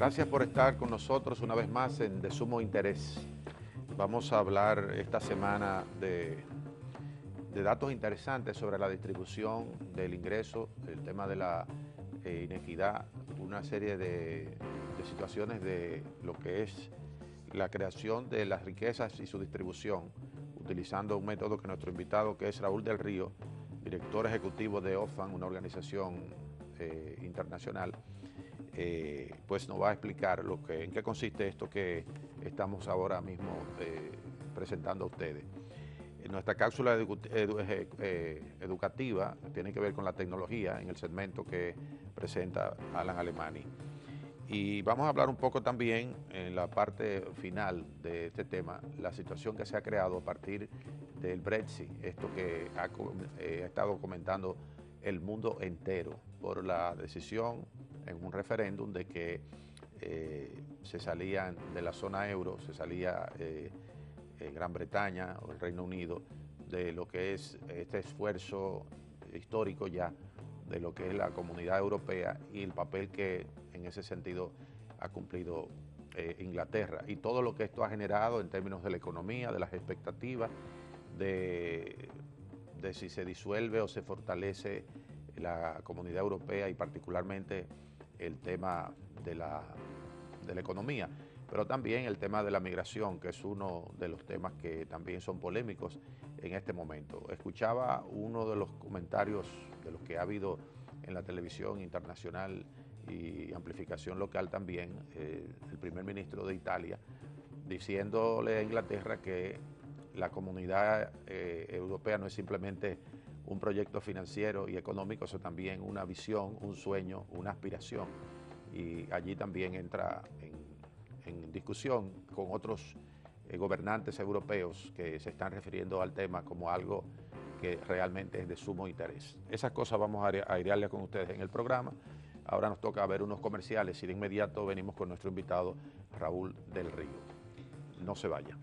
Gracias por estar con nosotros una vez más en De Sumo Interés. Vamos a hablar esta semana de datos interesantes sobre la distribución del ingreso, el tema de la inequidad, una serie de situaciones de lo que es la creación de las riquezas y su distribución, utilizando un método que nuestro invitado, que es Raúl del Río, director ejecutivo de OFAN, una organización internacional, pues nos va a explicar en qué consiste esto que estamos ahora mismo presentando a ustedes. Nuestra cápsula educativa tiene que ver con la tecnología en el segmento que presenta Alan Alemany. Y vamos a hablar un poco también en la parte final de este tema, la situación que se ha creado a partir del Brexit, esto que ha estado comentando el mundo entero por la decisión en un referéndum de que se salían de la zona euro, se salía Gran Bretaña o el Reino Unido de lo que es este esfuerzo histórico ya de lo que es la Comunidad Europea y el papel que en ese sentido ha cumplido Inglaterra y todo lo que esto ha generado en términos de la economía, de las expectativas, de, de si se disuelve o se fortalece la Comunidad Europea y particularmente el tema de la economía, pero también el tema de la migración, que es uno de los temas que también son polémicos en este momento. Escuchaba uno de los comentarios de los que ha habido en la televisión internacional y amplificación local también, el primer ministro de Italia, diciéndole a Inglaterra que la comunidad europea no es simplemente un proyecto financiero y económico, sino también una visión, un sueño, una aspiración. Y allí también entra en discusión con otros gobernantes europeos que se están refiriendo al tema como algo que realmente es de sumo interés. Esas cosas vamos a airearles con ustedes en el programa. Ahora nos toca ver unos comerciales y de inmediato venimos con nuestro invitado Raúl del Río. No se vaya.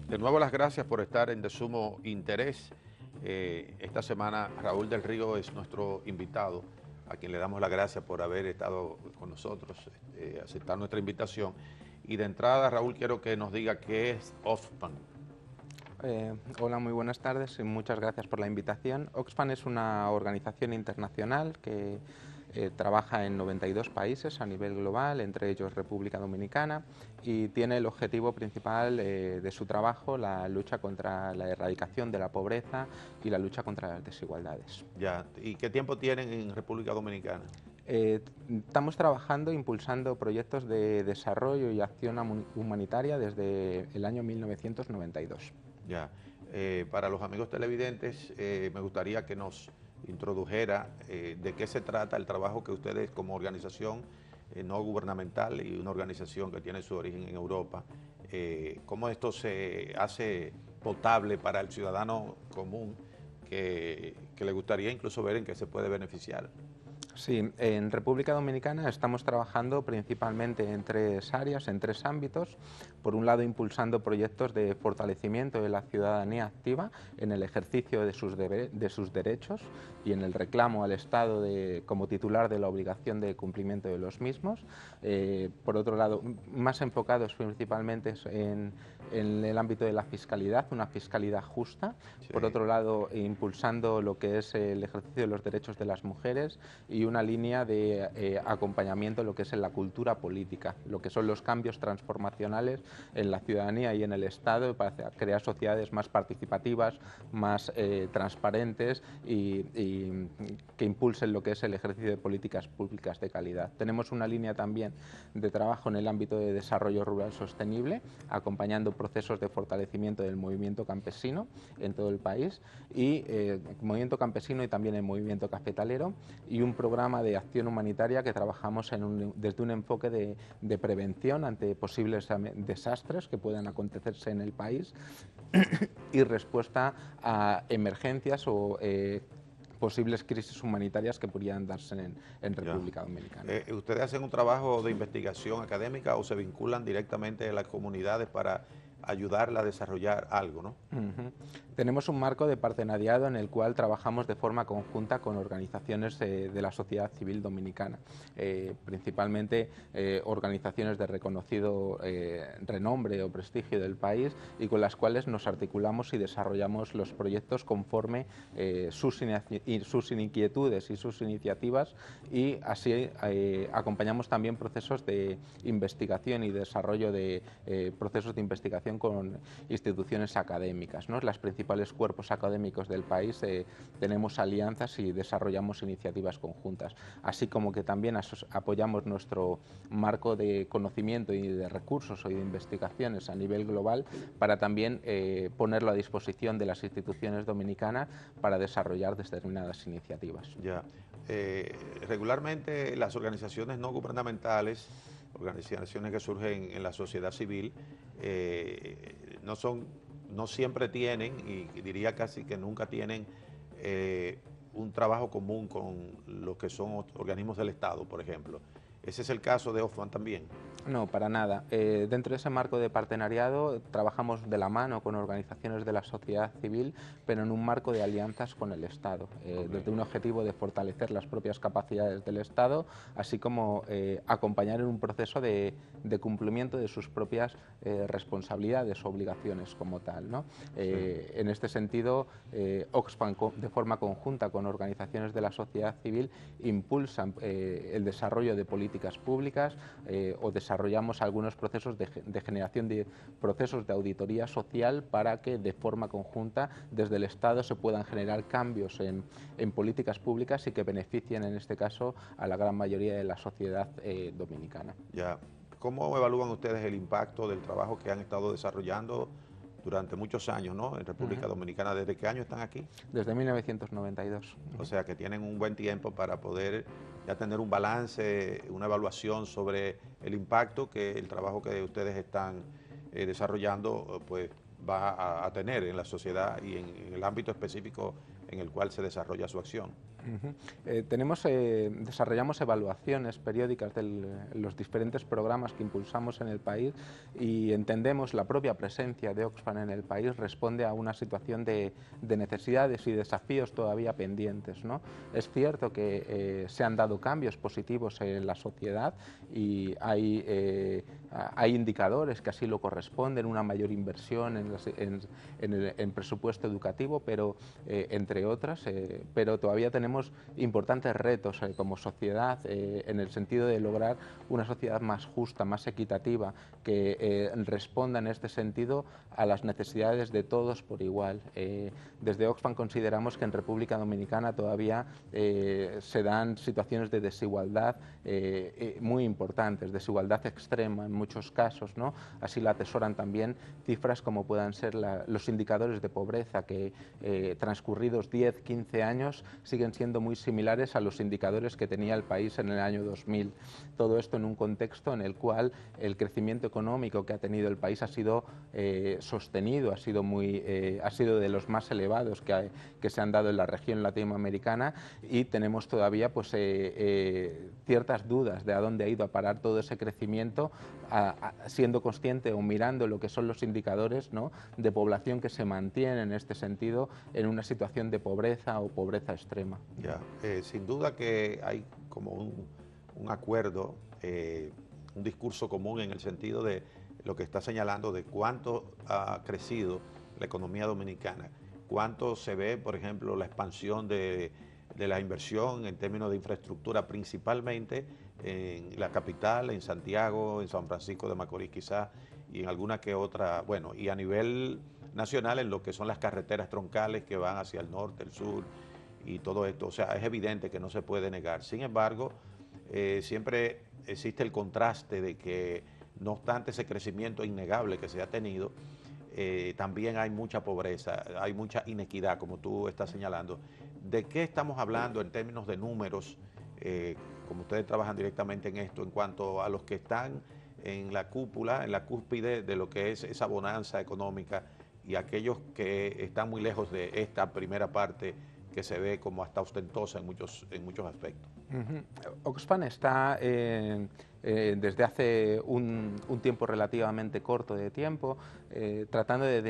De nuevo las gracias por estar en De Sumo Interés. Esta semana Raúl del Río es nuestro invitado, a quien le damos las gracias por haber estado con nosotros, aceptar nuestra invitación. Y de entrada, Raúl, quiero que nos diga qué es Oxfam. Hola, muy buenas tardes y muchas gracias por la invitación. Oxfam es una organización internacional que trabaja en 92 países a nivel global, entre ellos República Dominicana, y tiene el objetivo principal de su trabajo la lucha contra la erradicación de la pobreza y la lucha contra las desigualdades. Ya. ¿Y qué tiempo tienen en República Dominicana? Estamos trabajando, impulsando proyectos de desarrollo y acción humanitaria desde el año 1992. Ya. Para los amigos televidentes, me gustaría que nos introdujera de qué se trata el trabajo que ustedes como organización no gubernamental y una organización que tiene su origen en Europa, cómo esto se hace potable para el ciudadano común que le gustaría incluso ver en qué se puede beneficiar. Sí, en República Dominicana estamos trabajando principalmente en tres áreas, en tres ámbitos. Por un lado, impulsando proyectos de fortalecimiento de la ciudadanía activa en el ejercicio de sus derechos y en el reclamo al Estado como titular de la obligación de cumplimiento de los mismos. Por otro lado, más enfocados principalmente en el ámbito de la fiscalidad, una fiscalidad justa. Sí. Por otro lado, impulsando lo que es el ejercicio de los derechos de las mujeres y una línea de acompañamiento en lo que es en la cultura política, lo que son los cambios transformacionales en la ciudadanía y en el Estado para crear sociedades más participativas, más transparentes y que impulsen lo que es el ejercicio de políticas públicas de calidad. Tenemos una línea también de trabajo en el ámbito de desarrollo rural sostenible, acompañando procesos de fortalecimiento del movimiento campesino en todo el país y movimiento campesino y también el movimiento cafetalero, y un programa de acción humanitaria que trabajamos desde un enfoque de prevención ante posibles desastres que puedan acontecerse en el país y respuesta a emergencias o posibles crisis humanitarias que podrían darse en República Dominicana. ¿Ustedes hacen un trabajo de investigación académica o se vinculan directamente a las comunidades para ayudarla a desarrollar algo, no? Tenemos un marco de partenariado en el cual trabajamos de forma conjunta con organizaciones de la sociedad civil dominicana, principalmente organizaciones de reconocido renombre o prestigio del país y con las cuales nos articulamos y desarrollamos los proyectos conforme sus inquietudes y sus iniciativas, y así acompañamos también procesos de investigación y desarrollo de procesos de investigación con instituciones académicas, ¿no? Las principales cuerpos académicos del país tenemos alianzas y desarrollamos iniciativas conjuntas, así como que también apoyamos nuestro marco de conocimiento y de recursos y de investigaciones a nivel global para también ponerlo a disposición de las instituciones dominicanas para desarrollar determinadas iniciativas. Ya. Regularmente las organizaciones no gubernamentales, organizaciones que surgen en la sociedad civil, no siempre tienen, y diría casi que nunca tienen, un trabajo común con lo que son organismos del Estado, por ejemplo. ¿Ese es el caso de Oxfam también? No, para nada. Dentro de ese marco de partenariado trabajamos de la mano con organizaciones de la sociedad civil, pero en un marco de alianzas con el Estado, desde un objetivo de fortalecer las propias capacidades del Estado, así como acompañar en un proceso de cumplimiento de sus propias responsabilidades o obligaciones como tal, ¿no? En este sentido, Oxfam, de forma conjunta con organizaciones de la sociedad civil, impulsan el desarrollo de políticas públicas o desarrollamos algunos procesos de generación de procesos de auditoría social para que de forma conjunta desde el Estado se puedan generar cambios en políticas públicas y que beneficien en este caso a la gran mayoría de la sociedad dominicana. Ya. ¿Cómo evalúan ustedes el impacto del trabajo que han estado desarrollando durante muchos años, ¿no?, en República Dominicana? ¿Desde qué año están aquí? Desde 1992. O sea que tienen un buen tiempo para poder ya tener un balance, una evaluación sobre el impacto que el trabajo que ustedes están desarrollando pues va a tener en la sociedad y en el ámbito específico en el cual se desarrolla su acción. Desarrollamos evaluaciones periódicas de los diferentes programas que impulsamos en el país y entendemos la propia presencia de Oxfam en el país responde a una situación de necesidades y desafíos todavía pendientes, ¿no? Es cierto que se han dado cambios positivos en la sociedad y hay indicadores que así lo corresponden, una mayor inversión en presupuesto educativo, pero entre otras, pero todavía tenemos importantes retos como sociedad en el sentido de lograr una sociedad más justa, más equitativa, que responda en este sentido a las necesidades de todos por igual. Desde Oxfam consideramos que en República Dominicana todavía se dan situaciones de desigualdad muy importantes, desigualdad extrema en muchos casos, ¿no? Así la atesoran también cifras como puedan ser los indicadores de pobreza que transcurridos 10, 15 años siguen siendo muy similares a los indicadores que tenía el país en el año 2000. Todo esto en un contexto en el cual el crecimiento económico que ha tenido el país ha sido sostenido, ha sido de los más elevados que se han dado en la región latinoamericana y tenemos todavía pues, ciertas dudas de a dónde ha ido a parar todo ese crecimiento, siendo consciente o mirando lo que son los indicadores, ¿no?, de población que se mantiene en este sentido en una situación de pobreza o pobreza extrema. Ya, sin duda que hay como un acuerdo, un discurso común en el sentido de lo que está señalando de cuánto ha crecido la economía dominicana, cuánto se ve, por ejemplo, la expansión de la inversión en términos de infraestructura, principalmente en la capital, en Santiago, en San Francisco de Macorís quizás, y en alguna que otra, bueno, y a nivel nacional en lo que son las carreteras troncales que van hacia el norte, el sur, y todo esto. O sea, es evidente que no se puede negar. Sin embargo, siempre existe el contraste de que, no obstante ese crecimiento innegable que se ha tenido, también hay mucha pobreza, hay mucha inequidad, como tú estás señalando. ¿De qué estamos hablando en términos de números, como ustedes trabajan directamente en esto, en cuanto a los que están en la cúpula, en la cúspide de lo que es esa bonanza económica y aquellos que están muy lejos de esta primera parte que se ve como hasta ostentosa en muchos aspectos? Oxfam está desde hace un tiempo relativamente corto de tiempo tratando de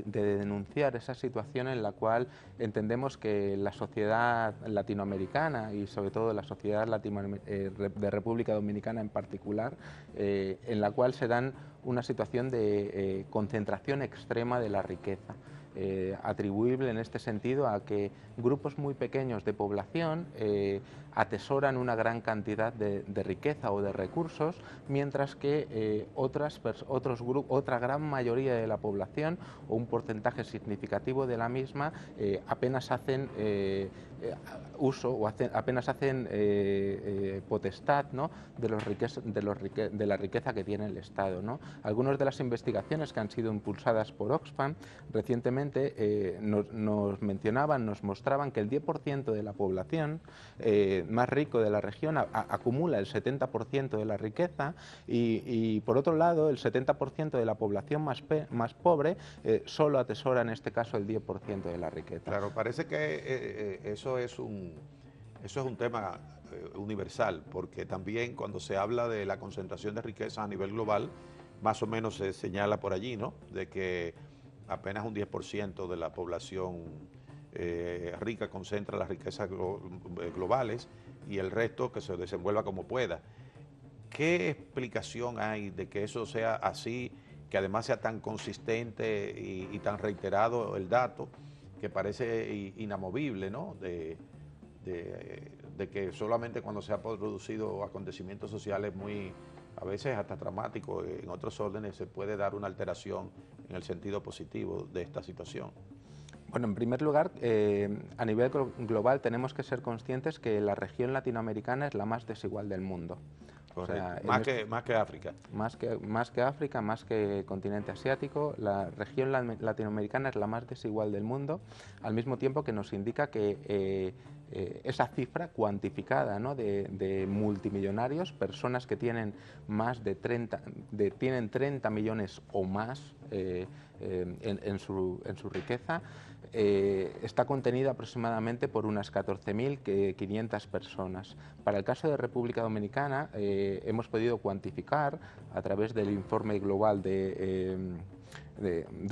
denunciar esa situación en la cual entendemos que la sociedad latinoamericana y sobre todo la sociedad de República Dominicana en particular, en la cual se dan una situación de concentración extrema de la riqueza. Atribuible en este sentido a que grupos muy pequeños de población atesoran una gran cantidad de riqueza o de recursos, mientras que otra gran mayoría de la población o un porcentaje significativo de la misma apenas hacen uso o apenas hacen potestad, ¿no?, de la riqueza que tiene el Estado, ¿no? Algunas de las investigaciones que han sido impulsadas por Oxfam recientemente nos mencionaban, nos mostraban que el 10% de la población más rico de la región acumula el 70% de la riqueza y por otro lado el 70% de la población más pobre solo atesora en este caso el 10% de la riqueza. Claro, parece que eso es un tema universal, porque también cuando se habla de la concentración de riquezas a nivel global, más o menos se señala por allí, ¿no?, de que apenas un 10% de la población rica concentra las riquezas globales y el resto que se desenvuelva como pueda. ¿Qué explicación hay de que eso sea así, que además sea tan consistente y tan reiterado el dato, que parece inamovible, ¿no?, de que solamente cuando se han producido acontecimientos sociales muy, a veces hasta dramáticos, en otros órdenes se puede dar una alteración en el sentido positivo de esta situación? Bueno, en primer lugar, a nivel global tenemos que ser conscientes que la región latinoamericana es la más desigual del mundo. Correcto. O sea, más que África. Más que África, más que continente asiático, la región latinoamericana es la más desigual del mundo, al mismo tiempo que nos indica que esa cifra cuantificada, ¿no?, de multimillonarios, personas que tienen más de 30 millones o más en su riqueza. Está contenida aproximadamente por unas 14.500 personas. Para el caso de República Dominicana hemos podido cuantificar a través del informe global de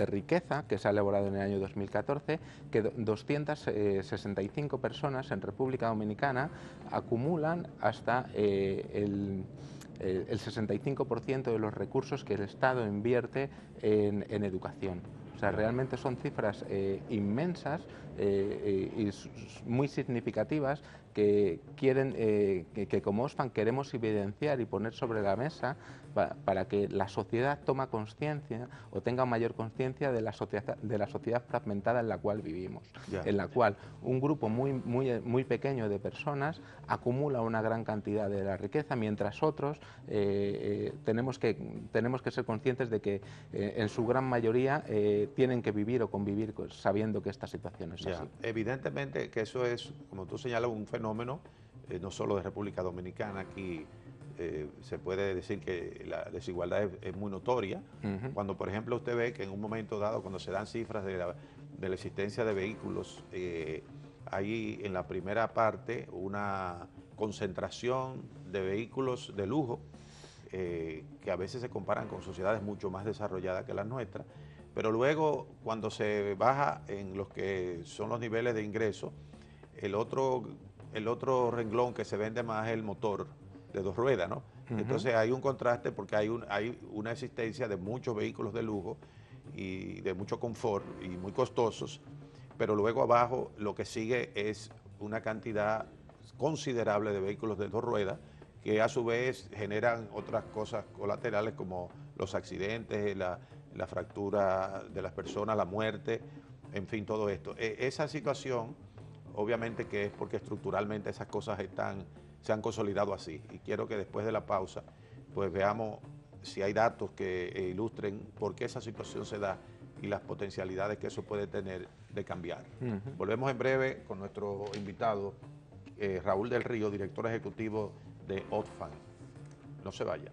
riqueza que se ha elaborado en el año 2014, que 265 personas en República Dominicana acumulan hasta el 65% de los recursos que el Estado invierte en educación. O sea, realmente son cifras inmensas y muy significativas que como Oxfam queremos evidenciar y poner sobre la mesa para que la sociedad tome conciencia o tenga mayor conciencia de la sociedad fragmentada en la cual vivimos, en la cual un grupo muy pequeño de personas acumula una gran cantidad de la riqueza, mientras otros tenemos que ser conscientes de que en su gran mayoría tienen que vivir o convivir sabiendo que esta situación es así. Evidentemente que eso es, como tú señalas, un fenómeno no solo de República Dominicana. Aquí se puede decir que la desigualdad es muy notoria. Cuando, por ejemplo, usted ve que en un momento dado, cuando se dan cifras de la existencia de vehículos, hay en la primera parte una concentración de vehículos de lujo que a veces se comparan con sociedades mucho más desarrolladas que las nuestras, pero luego cuando se baja en los que son los niveles de ingreso, el otro renglón que se vende más es el motor de dos ruedas, ¿no? Entonces hay un contraste porque hay una existencia de muchos vehículos de lujo y de mucho confort y muy costosos, pero luego abajo lo que sigue es una cantidad considerable de vehículos de dos ruedas que a su vez generan otras cosas colaterales como los accidentes, la fractura de las personas, la muerte, en fin, todo esto. Esa situación, obviamente que es porque estructuralmente esas cosas se han consolidado así. Y quiero que después de la pausa, pues veamos si hay datos que ilustren por qué esa situación se da y las potencialidades que eso puede tener de cambiar. Volvemos en breve con nuestro invitado, Raúl del Río, director ejecutivo de Oxfam. No se vaya.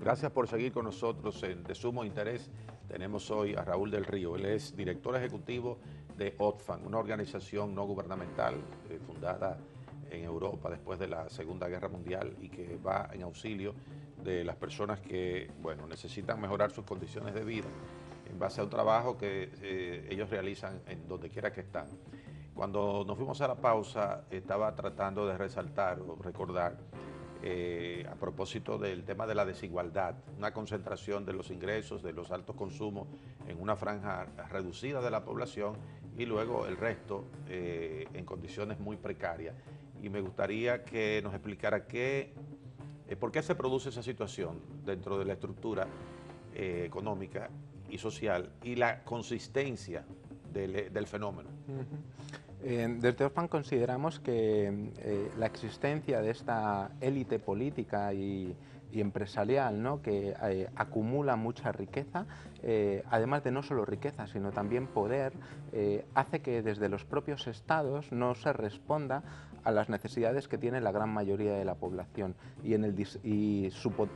Gracias por seguir con nosotros en De Sumo Interés. Tenemos hoy a Raúl del Río. Él es director ejecutivo de Oxfam, una organización no gubernamental fundada en Europa después de la Segunda Guerra Mundial y que va en auxilio de las personas que, bueno, necesitan mejorar sus condiciones de vida en base a un trabajo que ellos realizan en donde quiera que están. Cuando nos fuimos a la pausa, estaba tratando de resaltar o recordar a propósito del tema de la desigualdad, una concentración de los ingresos, de los altos consumos en una franja reducida de la población y luego el resto en condiciones muy precarias. Y me gustaría que nos explicara por qué se produce esa situación dentro de la estructura económica y social y la consistencia del fenómeno. Desde Oxfam consideramos que la existencia de esta élite política y empresarial, ¿no?, que acumula mucha riqueza, además de no solo riqueza, sino también poder, hace que desde los propios estados no se responda a las necesidades que tiene la gran mayoría de la población y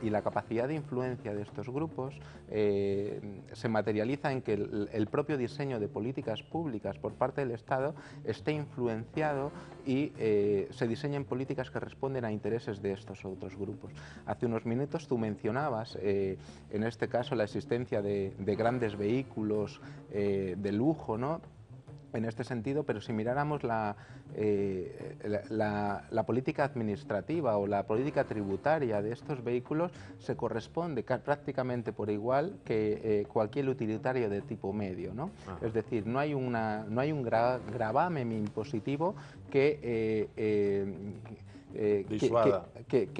la capacidad de influencia de estos grupos se materializa en que el propio diseño de políticas públicas por parte del Estado esté influenciado y se diseñen políticas que responden a intereses de estos otros grupos. Hace unos minutos tú mencionabas, en este caso, la existencia de grandes vehículos de lujo, ¿no?, en este sentido, pero si miráramos la política administrativa o la política tributaria de estos vehículos, se corresponde prácticamente por igual que cualquier utilitario de tipo medio, ¿no? Es decir, no hay un gravamen impositivo que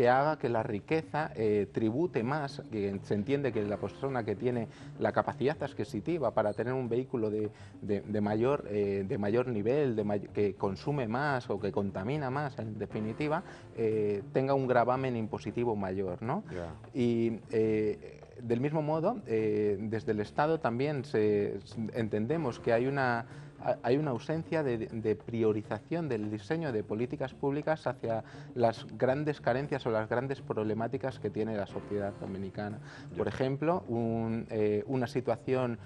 haga que la riqueza tribute más, que se entiende que la persona que tiene la capacidad adquisitiva para tener un vehículo de mayor nivel, que consume más o que contamina más, en definitiva, tenga un gravamen impositivo mayor, ¿no? Yeah. Y del mismo modo, desde el Estado también entendemos que hay una ausencia de priorización del diseño de políticas públicas hacia las grandes carencias o las grandes problemáticas que tiene la sociedad dominicana. Por ejemplo, una situación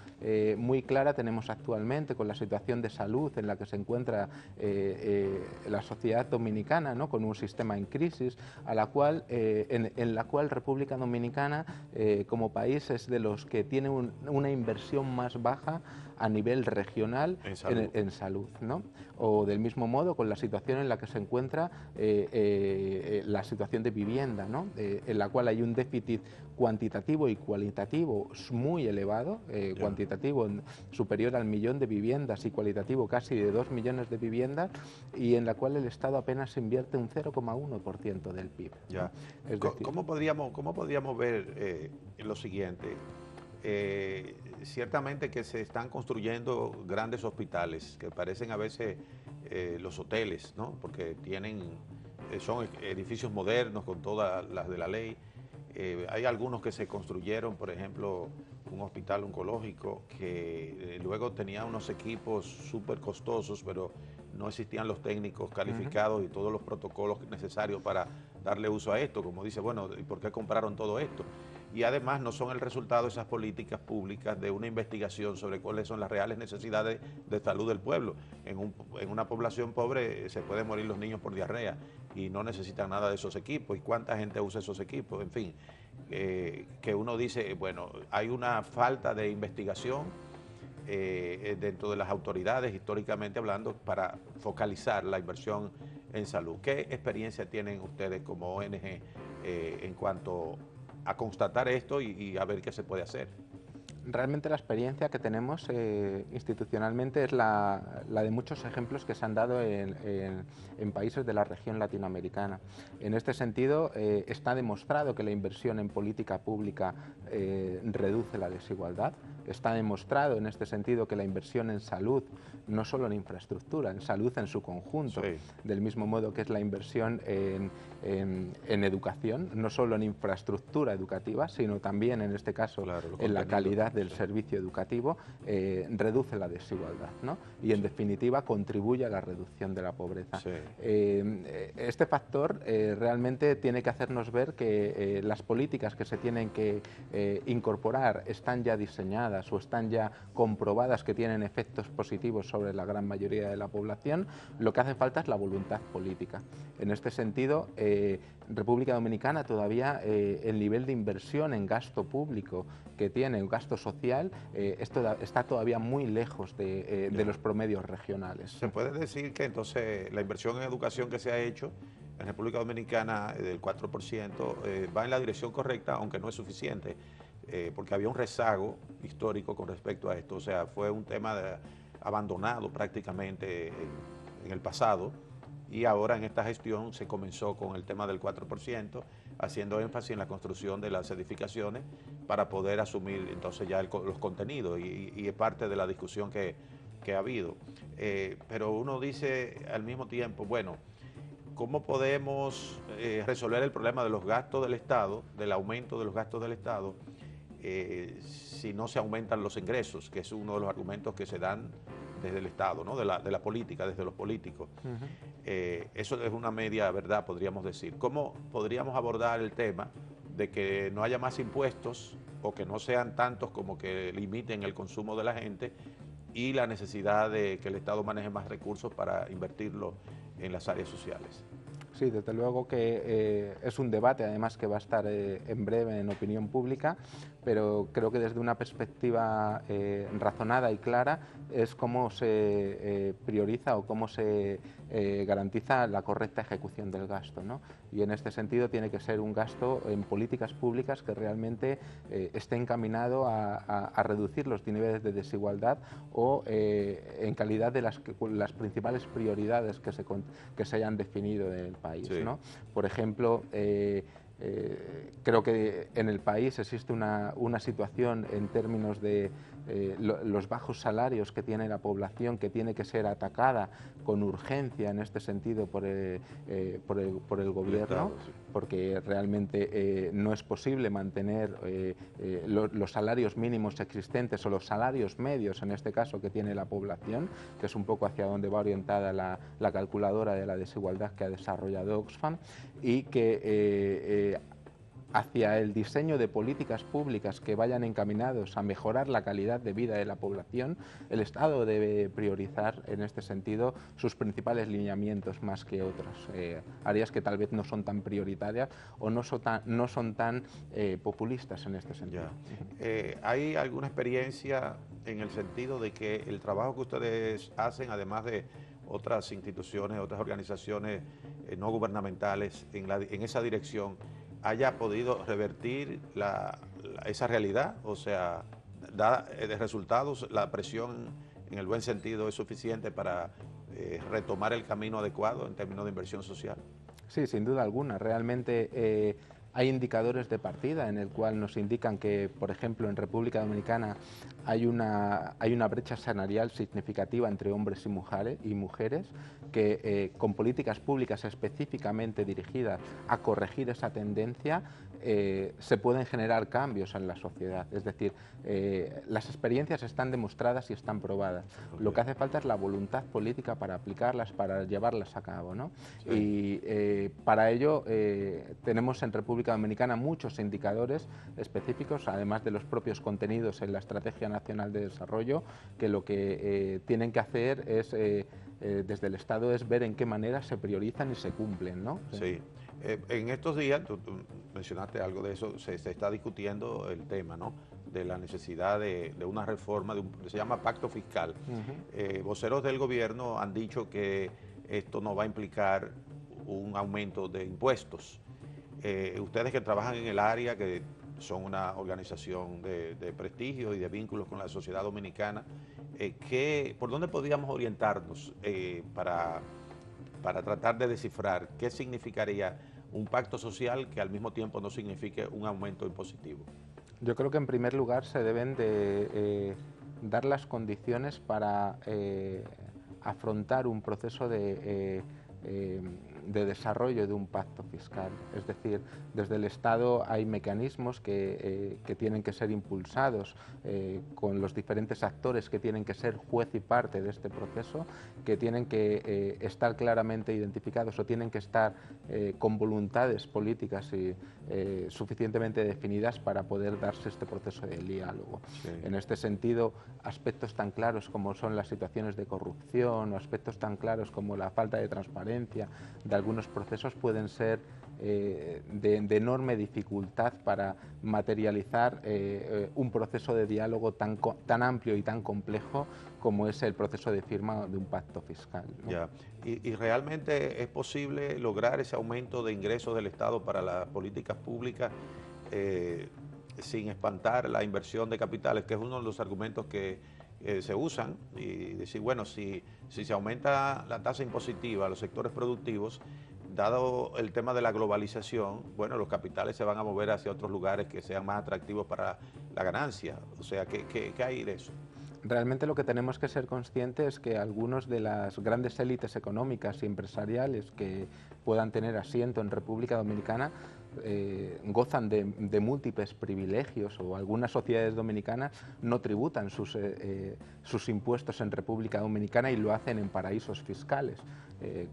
muy clara tenemos actualmente con la situación de salud en la que se encuentra la sociedad dominicana, ¿no?, con un sistema en crisis, en la cual República Dominicana como país es de los que tiene una inversión más baja a nivel regional en salud, ¿no? O del mismo modo con la situación en la que se encuentra la situación de vivienda, ¿no?, en la cual hay un déficit cuantitativo y cualitativo muy elevado, cuantitativo superior al 1 millón de viviendas y cualitativo casi de 2 millones de viviendas, y en la cual el Estado apenas invierte un 0,1% del PIB. Ya. ¿No? Es decir, ¿Cómo podríamos ver lo siguiente? Ciertamente que se están construyendo grandes hospitales que parecen a veces los hoteles, ¿no?, porque son edificios modernos con todas las de la ley. Hay algunos que se construyeron, por ejemplo, un hospital oncológico que luego tenía unos equipos súper costosos, pero no existían los técnicos calificados y todos los protocolos necesarios para darle uso a esto. Como dice, bueno, ¿y por qué compraron todo esto? Y además no son el resultado de esas políticas públicas de una investigación sobre cuáles son las reales necesidades de salud del pueblo. En una población pobre se pueden morir los niños por diarrea y no necesitan nada de esos equipos. ¿Y cuánta gente usa esos equipos? En fin, que uno dice, bueno, hay una falta de investigación dentro de las autoridades, históricamente hablando, para focalizar la inversión en salud. ¿Qué experiencia tienen ustedes como ONG en cuanto a constatar esto y a ver qué se puede hacer? Realmente la experiencia que tenemos institucionalmente es la de muchos ejemplos que se han dado en países de la región latinoamericana. En este sentido, está demostrado que la inversión en política pública reduce la desigualdad. Está demostrado en este sentido que la inversión en salud, no solo en infraestructura, en salud en su conjunto, sí, del mismo modo que es la inversión en educación, no solo en infraestructura educativa, sino también en este caso, claro, en la calidad del servicio educativo, reduce la desigualdad, ¿no? Y en definitiva contribuye a la reducción de la pobreza. Sí. Este factor realmente tiene que hacernos ver que las políticas que se tienen que incorporar están ya diseñadas o están ya comprobadas que tienen efectos positivos sobre la gran mayoría de la población. Lo que hace falta es la voluntad política. En este sentido, República Dominicana todavía el nivel de inversión en gasto público que tiene, el gasto social, está todavía muy lejos de los promedios regionales. Se puede decir que entonces la inversión en educación que se ha hecho en República Dominicana del 4% va en la dirección correcta, aunque no es suficiente, porque había un rezago histórico con respecto a esto. O sea, fue un tema abandonado prácticamente en el pasado, y ahora en esta gestión se comenzó con el tema del 4%, haciendo énfasis en la construcción de las edificaciones para poder asumir entonces ya los contenidos, y es parte de la discusión que ha habido. Pero uno dice al mismo tiempo, bueno, ¿cómo podemos resolver el problema de los gastos del Estado, del aumento de los gastos del Estado, si no se aumentan los ingresos, que es uno de los argumentos que se dan desde el Estado, ¿no? de la política, desde los políticos? Eso es una media verdad, podríamos decir. ¿Cómo podríamos abordar el tema de que no haya más impuestos o que no sean tantos como que limiten el consumo de la gente, y la necesidad de que el Estado maneje más recursos para invertirlo en las áreas sociales? Sí, desde luego que es un debate, además, que va a estar en breve en opinión pública, pero creo que desde una perspectiva razonada y clara es cómo se prioriza o cómo se garantiza la correcta ejecución del gasto, ¿no? Y en este sentido tiene que ser un gasto en políticas públicas que realmente esté encaminado a reducir los niveles de desigualdad o en calidad de las principales prioridades que se hayan definido en el país, Sí. ¿no? Por ejemplo, creo que en el país existe una situación en términos de los bajos salarios que tiene la población, que tiene que ser atacada con urgencia en este sentido por el gobierno, Estado, sí. porque realmente no es posible mantener los salarios mínimos existentes o los salarios medios, en este caso, que tiene la población, que es un poco hacia donde va orientada la calculadora de la desigualdad que ha desarrollado Oxfam, y que hacia el diseño de políticas públicas que vayan encaminados a mejorar la calidad de vida de la población, el Estado debe priorizar en este sentido sus principales lineamientos más que otras áreas que tal vez no son tan prioritarias o no son tan populistas en este sentido. ¿Hay alguna experiencia en el sentido de que el trabajo que ustedes hacen, además de otras instituciones, otras organizaciones no gubernamentales en esa dirección, haya podido revertir esa realidad? O sea, da de resultados, la presión en el buen sentido es suficiente para retomar el camino adecuado en términos de inversión social. Sí, sin duda alguna. Realmente hay indicadores de partida en el cual nos indican que, por ejemplo, en República Dominicana hay una brecha salarial significativa entre hombres y mujeres que con políticas públicas específicamente dirigidas a corregir esa tendencia se pueden generar cambios en la sociedad. Es decir, las experiencias están demostradas y están probadas. Okay. Lo que hace falta es la voluntad política para aplicarlas, para llevarlas a cabo, ¿no? Sí. Y para ello tenemos en República Dominicana muchos indicadores específicos, además de los propios contenidos en la Estrategia Nacional de Desarrollo, que lo que tienen que hacer es, desde el Estado, es ver en qué manera se priorizan y se cumplen, ¿no? Sí. En estos días, tú mencionaste algo de eso, se está discutiendo el tema, ¿no?, de la necesidad de una reforma, se llama pacto fiscal. Voceros del gobierno han dicho que esto no va a implicar un aumento de impuestos. Ustedes que trabajan en el área, que son una organización de prestigio y de vínculos con la sociedad dominicana, ¿por dónde podríamos orientarnos para tratar de descifrar qué significaría un pacto social que al mismo tiempo no signifique un aumento impositivo? Yo creo que en primer lugar se deben de dar las condiciones para afrontar un proceso de de desarrollo de un pacto fiscal. Es decir, desde el Estado hay mecanismos que tienen que ser impulsados con los diferentes actores que tienen que ser juez y parte de este proceso, que tienen que estar claramente identificados o tienen que estar con voluntades políticas y suficientemente definidas para poder darse este proceso de diálogo. Sí. En este sentido, aspectos tan claros como son las situaciones de corrupción o aspectos tan claros como la falta de transparencia de algunos procesos pueden ser de enorme dificultad para materializar un proceso de diálogo tan amplio y tan complejo como es el proceso de firma de un pacto fiscal, ¿no? Ya. ¿Y realmente es posible lograr ese aumento de ingresos del Estado para las políticas públicas sin espantar la inversión de capitales, que es uno de los argumentos que se usan, y decir, bueno, si se aumenta la tasa impositiva a los sectores productivos, dado el tema de la globalización, bueno, los capitales se van a mover hacia otros lugares que sean más atractivos para la ganancia? O sea, ¿qué hay de eso? Realmente lo que tenemos que ser conscientes es que algunos de las grandes élites económicas y empresariales que puedan tener asiento en República Dominicana gozan de múltiples privilegios, o algunas sociedades dominicanas no tributan sus impuestos en República Dominicana y lo hacen en paraísos fiscales,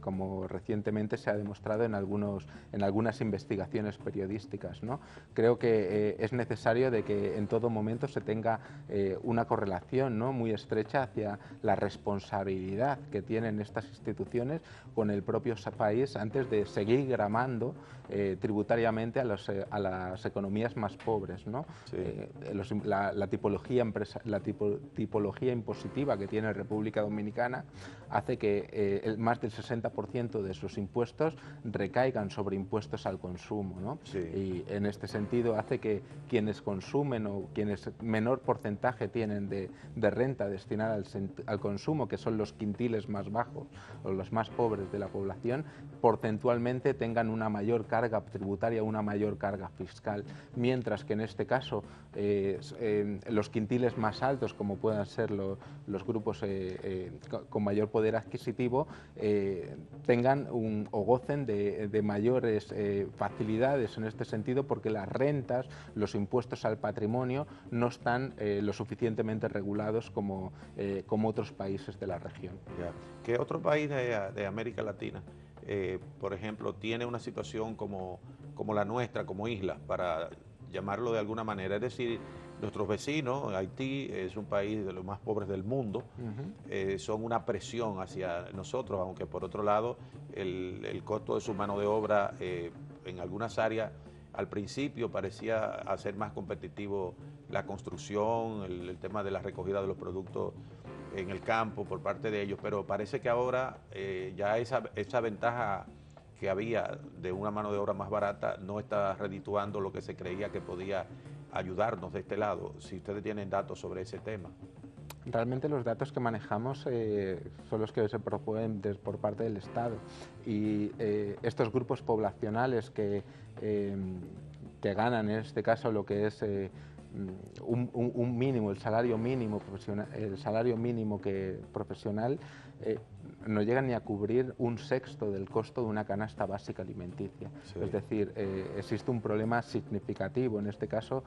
como recientemente se ha demostrado en algunas investigaciones periodísticas, ¿no? Creo que es necesario de que en todo momento se tenga una correlación, ¿no?, muy estrecha hacia la responsabilidad que tienen estas instituciones con el propio país antes de seguir gramando tributariamente a las economías más pobres, ¿no? Sí. La tipología impositiva que tiene República Dominicana hace que más del 60% de sus impuestos recaigan sobre impuestos al consumo, ¿no? Sí. Y en este sentido hace que quienes consumen o quienes menor porcentaje tienen de renta destinada al consumo, que son los quintiles más bajos o los más pobres de la población, porcentualmente tengan una mayor carga tributaria, una mayor carga fiscal, mientras que en este caso los quintiles más altos, como puedan ser los grupos con mayor poder adquisitivo, tengan o gocen de mayores facilidades en este sentido, porque las rentas, los impuestos al patrimonio no están lo suficientemente regulados como otros países de la región. Ya. ¿Qué otro país de América Latina, por ejemplo, tiene una situación como la nuestra, como isla, para llamarlo de alguna manera? Es decir, nuestros vecinos, Haití es un país de los más pobres del mundo, son una presión hacia nosotros, aunque por otro lado el costo de su mano de obra en algunas áreas al principio parecía hacer más competitivo la construcción, el tema de la recogida de los productos en el campo por parte de ellos, pero parece que ahora ya esa ventaja que había de una mano de obra más barata no está redituando lo que se creía que podía ayudarnos de este lado. Si ustedes tienen datos sobre ese tema. Realmente los datos que manejamos son los que se proponen por parte del Estado, y estos grupos poblacionales que ganan en este caso lo que es un mínimo, el salario mínimo profesional, profesional no llegan ni a cubrir un sexto del costo de una canasta básica alimenticia. Sí. Es decir, existe un problema significativo en este caso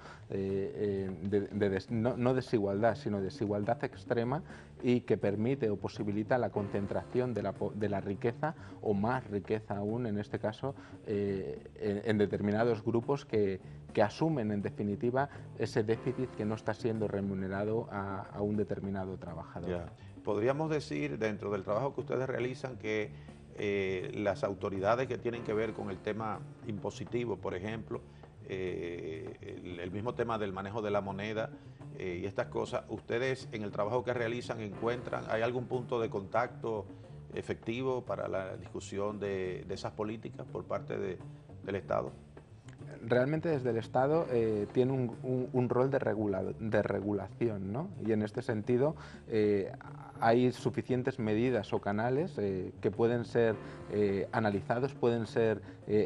no desigualdad, sino desigualdad extrema, y que permite o posibilita la concentración de la riqueza, o más riqueza aún en este caso, en determinados grupos que asumen en definitiva ese déficit que no está siendo remunerado a un determinado trabajador. Yeah. Podríamos decir, dentro del trabajo que ustedes realizan, que las autoridades que tienen que ver con el tema impositivo, por ejemplo, el mismo tema del manejo de la moneda y estas cosas, ustedes en el trabajo que realizan ¿hay algún punto de contacto efectivo para la discusión de esas políticas por parte del Estado? Realmente desde el Estado tiene un rol de regulación, ¿no? Y en este sentido hay suficientes medidas o canales que pueden ser analizados, pueden ser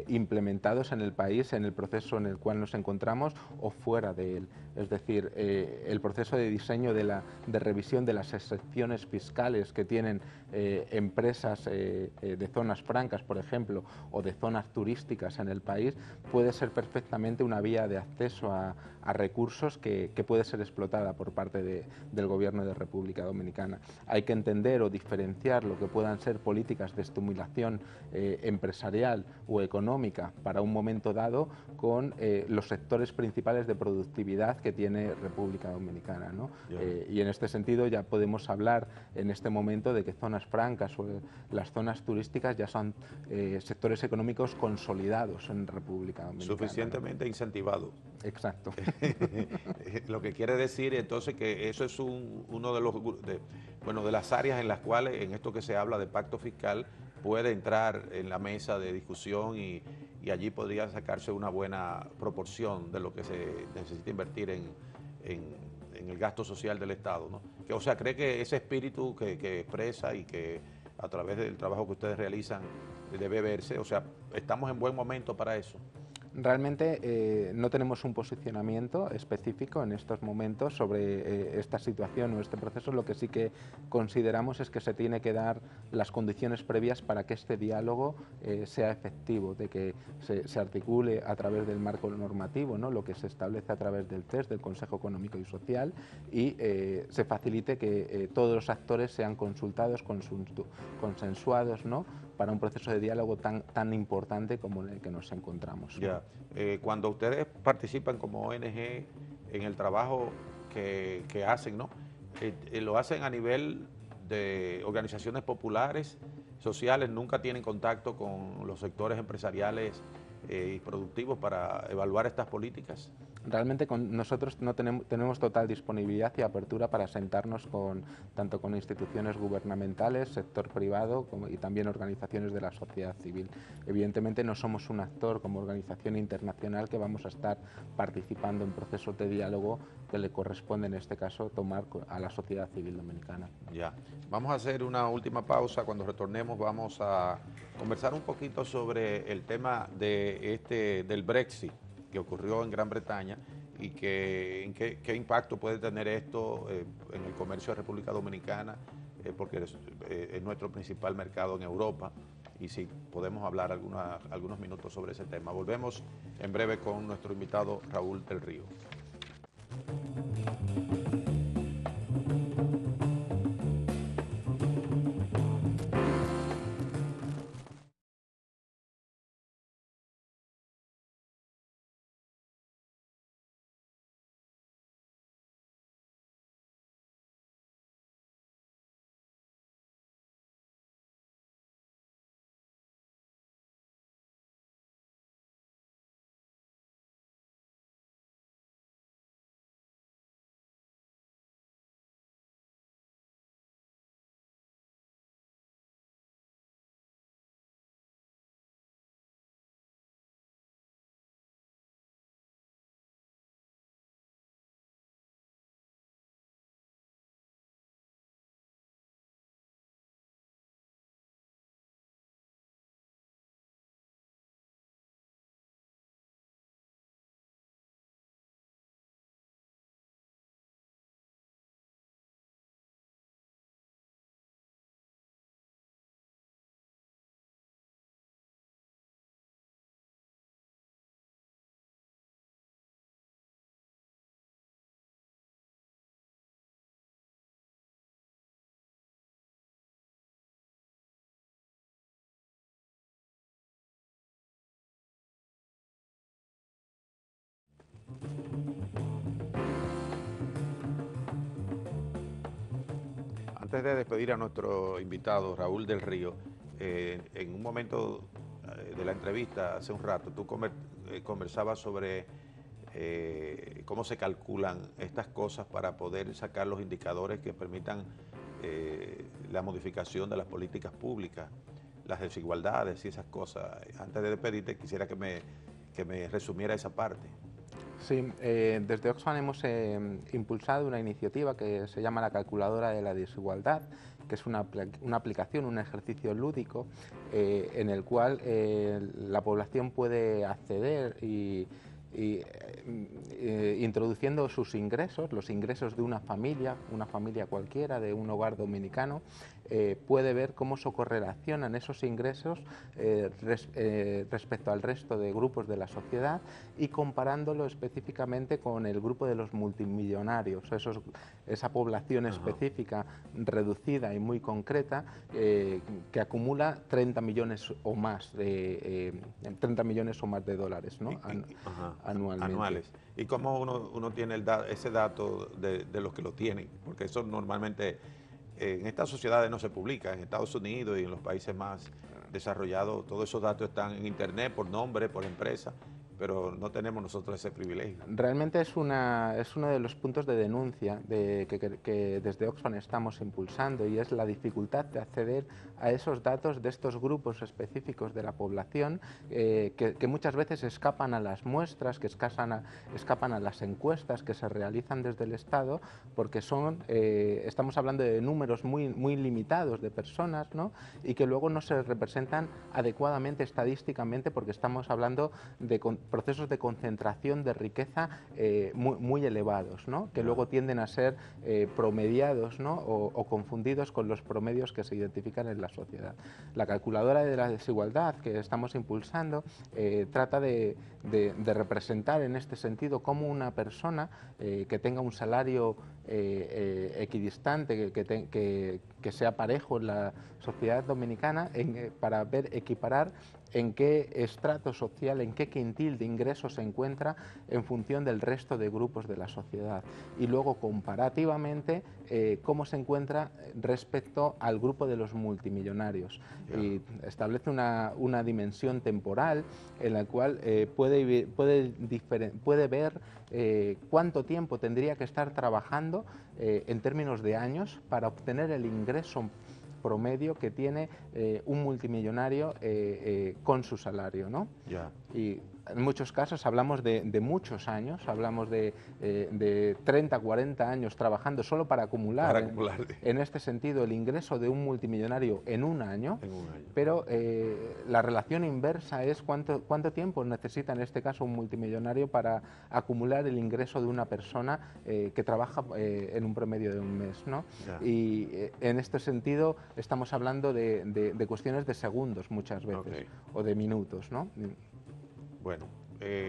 implementados en el país, en el proceso en el cual nos encontramos o fuera de él. Es decir, el proceso de diseño de revisión de las excepciones fiscales que tienen empresas de zonas francas, por ejemplo, o de zonas turísticas en el país, puede ser perfectamente una vía de acceso a recursos que puede ser explotada por parte del Gobierno de República Dominicana. Hay que entender o diferenciar lo que puedan ser políticas de estimulación empresarial o económica para un momento dado con los sectores principales de productividad que tiene República Dominicana, ¿no? Y en este sentido ya podemos hablar en este momento de que zonas francas o las zonas turísticas ya son sectores económicos consolidados en República Dominicana. Suficientemente incentivados. Exacto. Lo que quiere decir entonces que eso es uno de los de las áreas en las cuales en esto que se habla de pacto fiscal puede entrar en la mesa de discusión y allí podría sacarse una buena proporción de lo que se necesita invertir en el gasto social del Estado, ¿no? Que, o sea, cree que ese espíritu que expresa y que a través del trabajo que ustedes realizan debe verse, o sea, estamos en buen momento para eso. Realmente no tenemos un posicionamiento específico en estos momentos sobre esta situación o este proceso. Lo que sí que consideramos es que se tiene que dar las condiciones previas para que este diálogo sea efectivo, de que se articule a través del marco normativo, ¿no? Lo que se establece a través del CES, del Consejo Económico y Social, y se facilite que todos los actores sean consultados, consensuados, ¿no? Para un proceso de diálogo tan importante como en el que nos encontramos. Ya. Cuando ustedes participan como ONG en el trabajo que hacen, ¿no? Lo hacen a nivel de organizaciones populares, sociales, nunca tienen contacto con los sectores empresariales y productivos para evaluar estas políticas. Realmente nosotros no tenemos total disponibilidad y apertura para sentarnos tanto con instituciones gubernamentales, sector privado y también organizaciones de la sociedad civil. Evidentemente no somos un actor como organización internacional que vamos a estar participando en procesos de diálogo que le corresponde en este caso tomar a la sociedad civil dominicana. Ya, vamos a hacer una última pausa. Cuando retornemos vamos a conversar un poquito sobre el tema del Brexit que ocurrió en Gran Bretaña y qué impacto puede tener esto en el comercio de República Dominicana, porque es nuestro principal mercado en Europa, y si podemos hablar algunos minutos sobre ese tema. Volvemos en breve con nuestro invitado Raúl del Río. Antes de despedir a nuestro invitado, Raúl del Río, en un momento de la entrevista, hace un rato, tú conversabas sobre cómo se calculan estas cosas para poder sacar los indicadores que permitan la modificación de las políticas públicas, las desigualdades y esas cosas. Antes de despedirte, quisiera que me resumiera esa parte. Sí, desde Oxfam hemos impulsado una iniciativa que se llama la Calculadora de la Desigualdad, que es una aplicación, un ejercicio lúdico en el cual la población puede acceder introduciendo sus ingresos, los ingresos de una familia cualquiera, de un hogar dominicano, puede ver cómo se correlacionan esos ingresos respecto al resto de grupos de la sociedad y comparándolo específicamente con el grupo de los multimillonarios, esa población específica reducida y muy concreta que acumula 30 millones o más de, 30 millones o más de dólares, ¿no? Anualmente. Anuales. ¿Y cómo uno tiene ese dato de los que lo tienen? Porque eso normalmente en estas sociedades no se publica. En Estados Unidos y en los países más desarrollados, todos esos datos están en internet por nombre, por empresa, pero no tenemos nosotros ese privilegio. Realmente es uno de los puntos de denuncia que desde Oxfam estamos impulsando, y es la dificultad de acceder a esos datos de estos grupos específicos de la población que muchas veces escapan a las muestras, que escapan a las encuestas que se realizan desde el Estado, porque estamos hablando de números muy limitados de personas, ¿no? Y que luego no se representan adecuadamente estadísticamente, porque estamos hablando de procesos de concentración de riqueza muy elevados, ¿no? Que luego tienden a ser promediados, ¿no? o confundidos con los promedios que se identifican en la sociedad. La calculadora de la desigualdad que estamos impulsando trata de representar en este sentido cómo una persona que tenga un salario equidistante, que sea parejo en la sociedad dominicana, para equiparar en qué estrato social, en qué quintil de ingresos se encuentra en función del resto de grupos de la sociedad, y luego comparativamente cómo se encuentra respecto al grupo de los multimillonarios. Y establece una dimensión temporal en la cual puede ver cuánto tiempo tendría que estar trabajando en términos de años para obtener el ingreso promedio que tiene un multimillonario con su salario, ¿no? Y en muchos casos hablamos de muchos años, hablamos de 30, 40 años trabajando solo para acumular, en este sentido, el ingreso de un multimillonario en un año, pero la relación inversa es cuánto tiempo necesita en este caso un multimillonario para acumular el ingreso de una persona que trabaja en un promedio de un mes, ¿no? Y en este sentido estamos hablando de cuestiones de segundos muchas veces, o de minutos, ¿no? Bueno,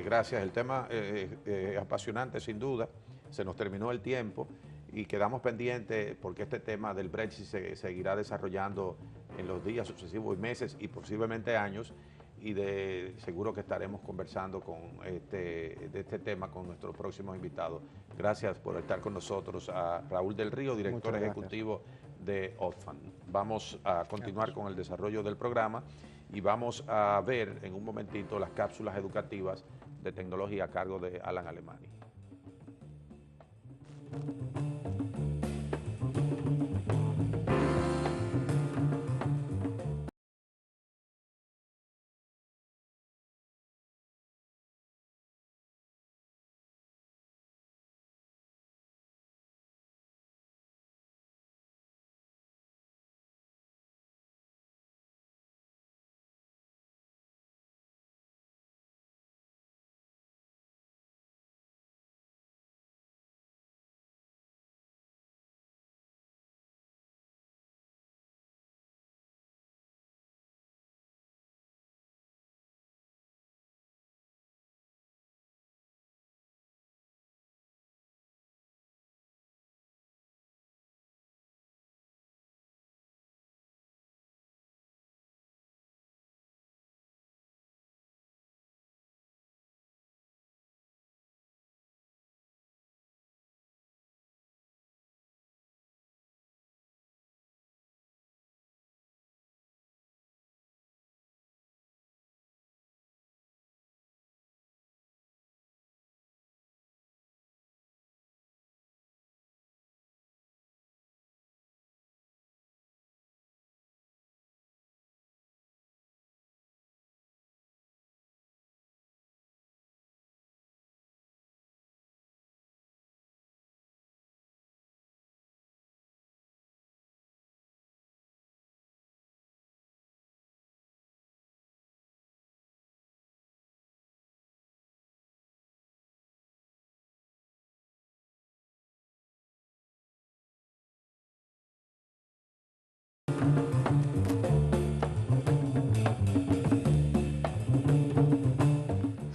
gracias. El tema es apasionante sin duda. Se nos terminó el tiempo y quedamos pendientes porque este tema del Brexit se seguirá desarrollando en los días sucesivos y meses y posiblemente años, y seguro que estaremos conversando de este tema con nuestros próximos invitados. Gracias por estar con nosotros. A Raúl del Río, director ejecutivo de Oxfam. Vamos a continuar con el desarrollo del programa y vamos a ver en un momentito las cápsulas educativas de tecnología a cargo de Alan Alemany.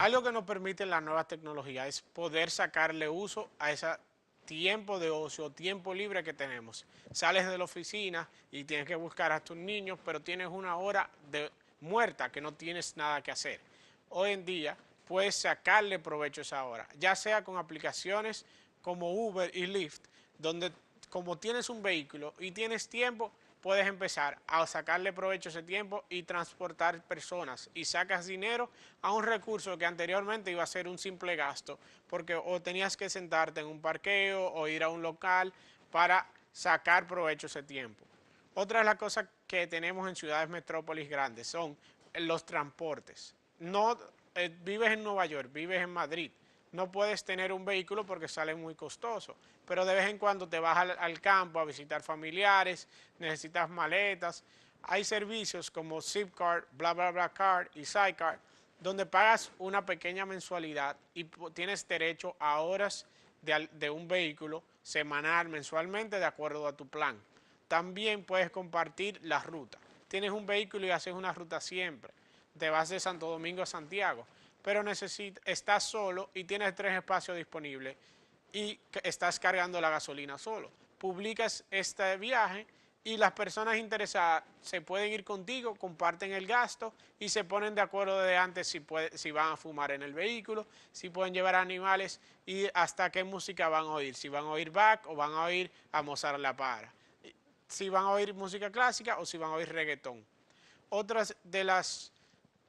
Algo que nos permite la nueva tecnología es poder sacarle uso a ese tiempo de ocio, tiempo libre que tenemos. Sales de la oficina y tienes que buscar a tus niños, pero tienes una hora de muerta que no tienes nada que hacer. Hoy en día puedes sacarle provecho a esa hora, ya sea con aplicaciones como Uber y Lyft, donde como tienes un vehículo y tienes tiempo, puedes empezar a sacarle provecho a ese tiempo y transportar personas y sacas dinero a un recurso que anteriormente iba a ser un simple gasto, porque o tenías que sentarte en un parqueo o ir a un local para sacar provecho a ese tiempo. Otra de las cosas que tenemos en ciudades metrópolis grandes son los transportes. No vives en Nueva York, vives en Madrid, no puedes tener un vehículo porque sale muy costoso, pero de vez en cuando te vas al campo a visitar familiares, necesitas maletas. Hay servicios como Zipcar, BlaBlaCar y Sidecar, donde pagas una pequeña mensualidad y tienes derecho a horas de un vehículo semanal, mensualmente, de acuerdo a tu plan. También puedes compartir la ruta. Tienes un vehículo y haces una ruta siempre. Te vas de Santo Domingo a Santiago, pero estás solo y tienes 3 espacios disponibles y estás cargando la gasolina solo. Publicas este viaje y las personas interesadas se pueden ir contigo, comparten el gasto y se ponen de acuerdo de antes si van a fumar en el vehículo, si pueden llevar animales y hasta qué música van a oír, si van a oír Bach o van a oír a Mozart La Para, si van a oír música clásica o si van a oír reggaetón. Otras de las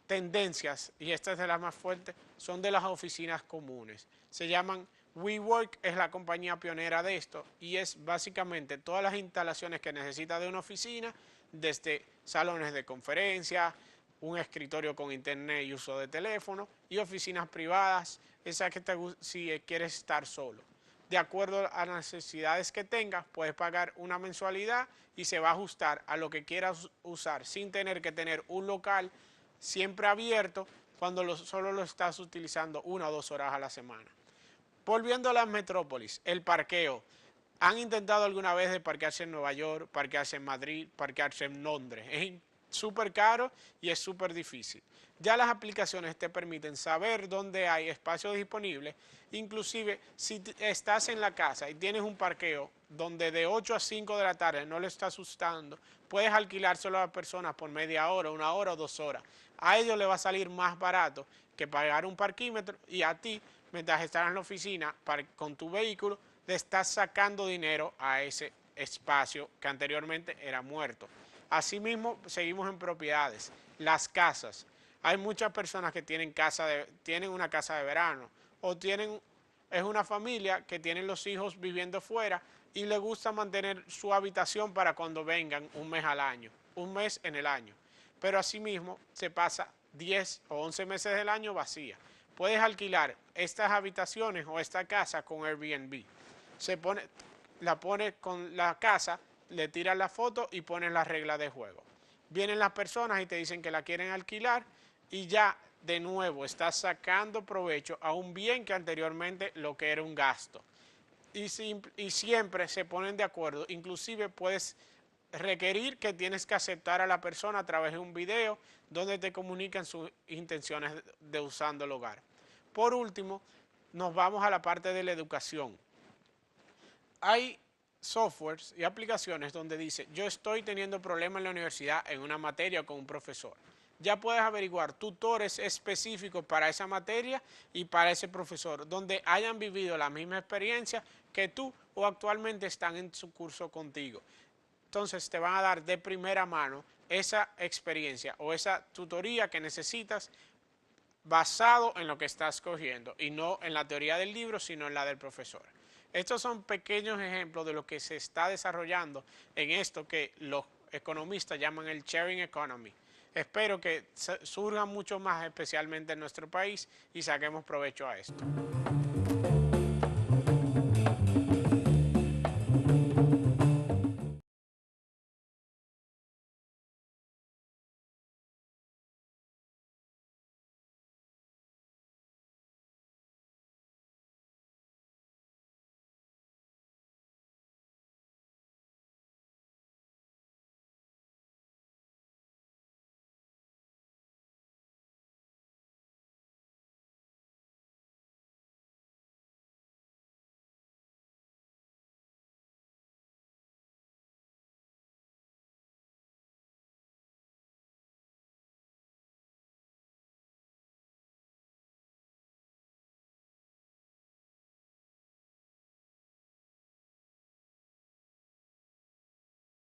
tendencias, y esta es de las más fuertes, son de las oficinas comunes. Se llaman WeWork, es la compañía pionera de esto, y es básicamente todas las instalaciones que necesita de una oficina, desde salones de conferencia, un escritorio con internet y uso de teléfono, y oficinas privadas, esa que si quieres estar solo. De acuerdo a las necesidades que tengas, puedes pagar una mensualidad y se va a ajustar a lo que quieras usar, sin tener que tener un local siempre abierto cuando solo lo estás utilizando 1 o 2 horas a la semana. Volviendo a las metrópolis, el parqueo. ¿Han intentado alguna vez de parquearse en Nueva York, parquearse en Madrid, parquearse en Londres? Es súper caro y es súper difícil. Ya las aplicaciones te permiten saber dónde hay espacios disponibles, inclusive si estás en la casa y tienes un parqueo donde de 8 a 5 de la tarde no le estás usando, puedes alquilárselo a las personas por media hora, 1 hora o 2 horas. A ellos les va a salir más barato que pagar un parquímetro y a ti, mientras estás en la oficina con tu vehículo, le estás sacando dinero a ese espacio que anteriormente era muerto. Asimismo, seguimos en propiedades, las casas. Hay muchas personas que tienen una casa de verano o es una familia que tienen los hijos viviendo fuera y les gusta mantener su habitación para cuando vengan un mes en el año. Pero asimismo se pasa 10 o 11 meses del año vacía. Puedes alquilar estas habitaciones o esta casa con Airbnb. La pones con la casa, le tiras la foto y pones las reglas de juego. Vienen las personas y te dicen que la quieren alquilar y ya de nuevo estás sacando provecho a un bien que anteriormente lo que era un gasto. Y siempre se ponen de acuerdo, inclusive puedes requerir que tienes que aceptar a la persona a través de un video donde te comunican sus intenciones de usando el hogar. Por último, nos vamos a la parte de la educación. Hay softwares y aplicaciones donde dice, yo estoy teniendo problemas en la universidad en una materia con un profesor. Ya puedes averiguar tutores específicos para esa materia y para ese profesor, donde hayan vivido la misma experiencia que tú o actualmente están en su curso contigo. Entonces te van a dar de primera mano esa experiencia o esa tutoría que necesitas basado en lo que estás cogiendo y no en la teoría del libro, sino en la del profesor. Estos son pequeños ejemplos de lo que se está desarrollando en esto que los economistas llaman el sharing economy. Espero que surjan mucho más, especialmente en nuestro país, y saquemos provecho a esto.